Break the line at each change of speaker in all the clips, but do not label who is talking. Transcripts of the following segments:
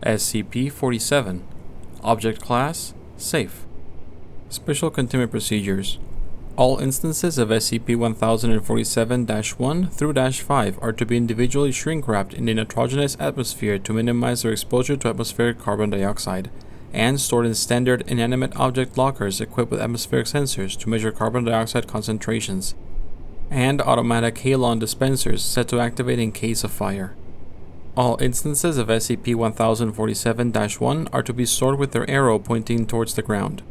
SCP-47 Object Class Safe. Special Containment Procedures. All instances of SCP-1047-1 through -5 are to be individually shrink-wrapped in a nitrogenous atmosphere to minimize their exposure to atmospheric carbon dioxide, and stored in standard inanimate object lockers equipped with atmospheric sensors to measure carbon dioxide concentrations, and automatic halon dispensers set to activate in case of fire. All instances of SCP-1047-1 are to be stored with their arrow pointing towards the ground.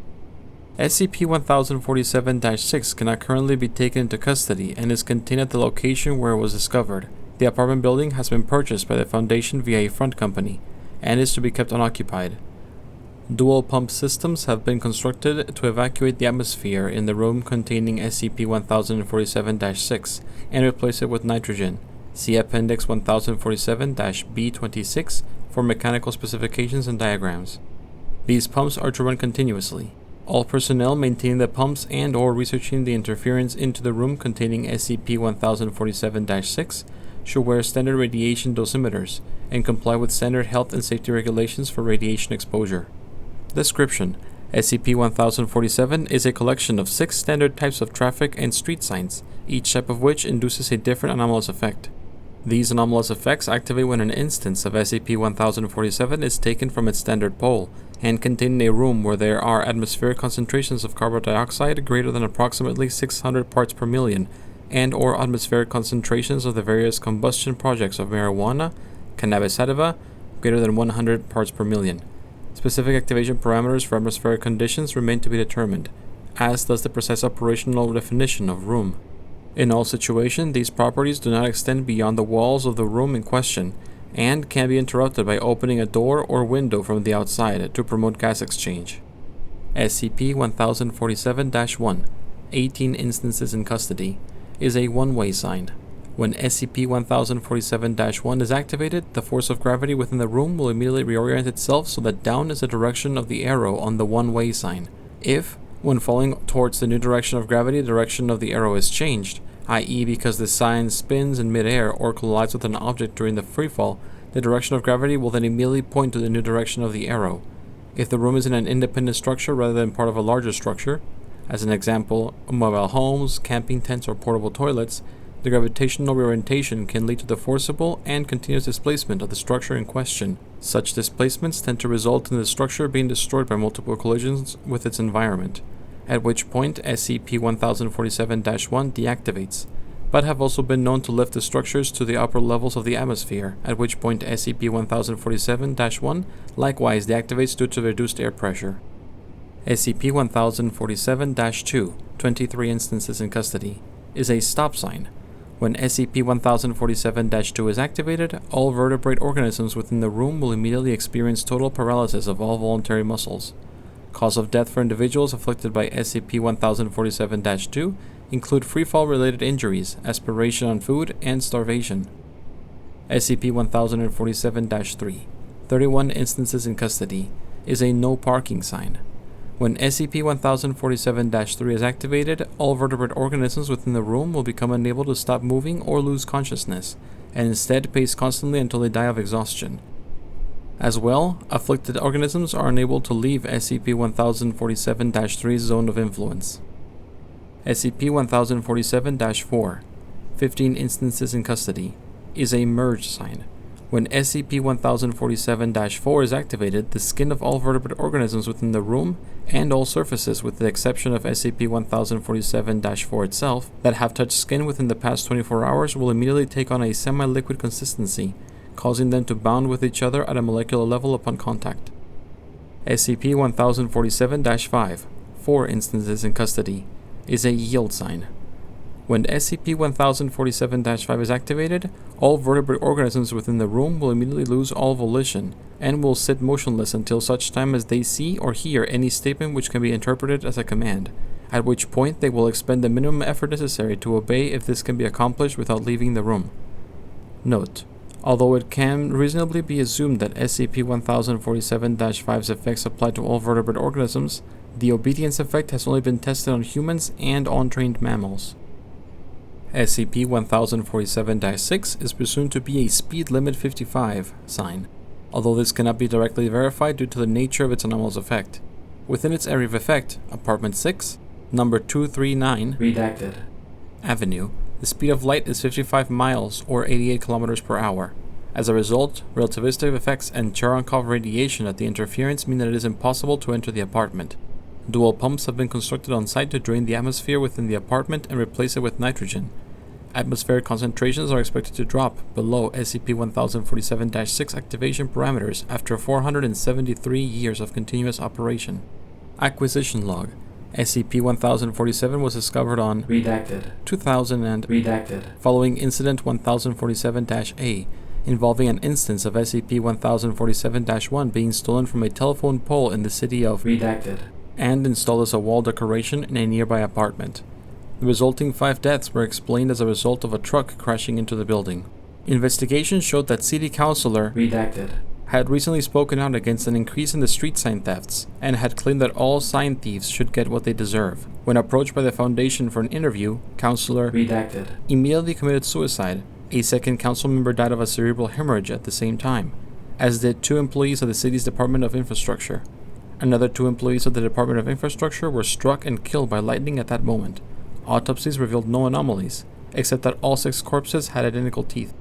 SCP-1047-6 cannot currently be taken into custody and is contained at the location where it was discovered. The apartment building has been purchased by the Foundation via a front company, and is to be kept unoccupied. Dual pump systems have been constructed to evacuate the atmosphere in the room containing SCP-1047-6 and replace it with nitrogen. See Appendix 1047-B26 for mechanical specifications and diagrams. These pumps are to run continuously. All personnel maintaining the pumps and/or researching the interference into the room containing SCP-1047-6 should wear standard radiation dosimeters and comply with standard health and safety regulations for radiation exposure. Description: SCP-1047 is a collection of 6 standard types of traffic and street signs, each type of which induces a different anomalous effect. These anomalous effects activate when an instance of SCP-1047 is taken from its standard pole and contained in a room where there are atmospheric concentrations of carbon dioxide greater than approximately 600 parts per million, and/or atmospheric concentrations of the various combustion projects of marijuana, cannabis sativa, greater than 100 parts per million. Specific activation parameters for atmospheric conditions remain to be determined, as does the precise operational definition of room. In all situations, these properties do not extend beyond the walls of the room in question, and can be interrupted by opening a door or window from the outside to promote gas exchange. SCP-1047-1, 18 instances in custody, is a one-way sign. When SCP-1047-1 is activated, the force of gravity within the room will immediately reorient itself so that down is the direction of the arrow on the one-way sign. If, when falling towards the new direction of gravity, the direction of the arrow is changed, i.e. because the sign spins in midair or collides with an object during the freefall, the direction of gravity will then immediately point to the new direction of the arrow. If the room is in an independent structure rather than part of a larger structure, as an example, mobile homes, camping tents, or portable toilets, the gravitational reorientation can lead to the forcible and continuous displacement of the structure in question. Such displacements tend to result in the structure being destroyed by multiple collisions with its environment, at which point SCP-1047-1 deactivates, but have also been known to lift the structures to the upper levels of the atmosphere, at which point SCP-1047-1 likewise deactivates due to reduced air pressure. SCP-1047-2, 23 instances in custody, is a stop sign. When SCP-1047-2 is activated, all vertebrate organisms within the room will immediately experience total paralysis of all voluntary muscles. Cause of death for individuals afflicted by SCP-1047-2 include freefall-related injuries, aspiration on food, and starvation. SCP-1047-3, 31 instances in custody, is a no parking sign. When SCP-1047-3 is activated, all vertebrate organisms within the room will become unable to stop moving or lose consciousness, and instead pace constantly until they die of exhaustion. As well, afflicted organisms are unable to leave SCP-1047-3's zone of influence. SCP-1047-4, 15 instances in custody, is a merge sign. When SCP-1047-4 is activated, the skin of all vertebrate organisms within the room, and all surfaces with the exception of SCP-1047-4 itself, that have touched skin within the past 24 hours will immediately take on a semi-liquid consistency, causing them to bond with each other at a molecular level upon contact. SCP-1047-5, 4 instances in custody, is a yield sign. When SCP-1047-5 is activated, all vertebrate organisms within the room will immediately lose all volition, and will sit motionless until such time as they see or hear any statement which can be interpreted as a command, at which point they will expend the minimum effort necessary to obey if this can be accomplished without leaving the room. Note: although it can reasonably be assumed that SCP-1047-5's effects apply to all vertebrate organisms, the obedience effect has only been tested on humans and on trained mammals. SCP-1047-6 is presumed to be a speed limit 55 sign. although this cannot be directly verified due to the nature of its anomalous effect. Within its area of effect, Apartment 6, number 239,
Redacted.
Avenue, the speed of light is 55 miles or 88 kilometers per hour. As a result, relativistic effects and Cherenkov radiation at the interference mean that it is impossible to enter the apartment. Dual pumps have been constructed on site to drain the atmosphere within the apartment and replace it with nitrogen. Atmospheric concentrations are expected to drop below SCP-1047-6 activation parameters after 473 years of continuous operation. Acquisition Log. SCP-1047 was discovered on
Redacted.
2000 and
Redacted.
following Incident 1047-A, involving an instance of SCP-1047-1 being stolen from a telephone pole in the city of
Redacted.
and installed as a wall decoration in a nearby apartment. The resulting 5 deaths were explained as a result of a truck crashing into the building. Investigation showed that City Councilor
Redacted.
had recently spoken out against an increase in the street sign thefts and had claimed that all sign thieves should get what they deserve. When approached by the Foundation for an interview, Councilor
Redacted.
immediately committed suicide. A second council member died of a cerebral hemorrhage at the same time, as did 2 employees of the city's Department of Infrastructure. Another 2 employees of the Department of Infrastructure were struck and killed by lightning at that moment. Autopsies revealed no anomalies, except that all 6 corpses had identical teeth.